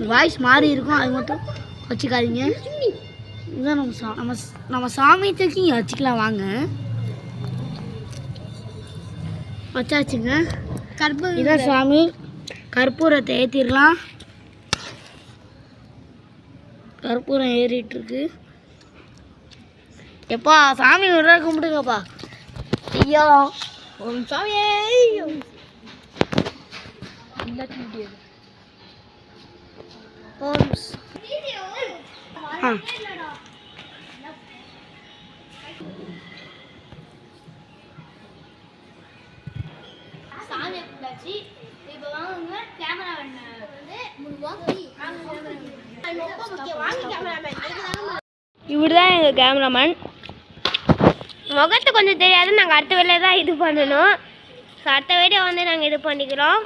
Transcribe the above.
Voice மாறி இருக்கும், அது மட்டும் வச்சுக்காதீங்க. இதுதான் நம்ம சாமி தூக்கி இங்கே வச்சுக்கலாம். வாங்க வச்சாச்சுங்க. இதான் சாமி. கற்பூரத்தை ஏற்றிடலாம். கற்பூரம் ஏறிட்டுருக்கு. எப்பா சாமி விடுற கும்பிடுங்கப்பா. ஐயா ஓம் சாமியே. இவருதான் எங்கள் கேமராமேன். முகத்தை கொஞ்சம் தெரியாது, நாங்கள் அடுத்த வேலையை தான் இது பண்ணணும். ஸோ அடுத்த வீடியோ வந்து நாங்கள் இது பண்ணிக்கிறோம்.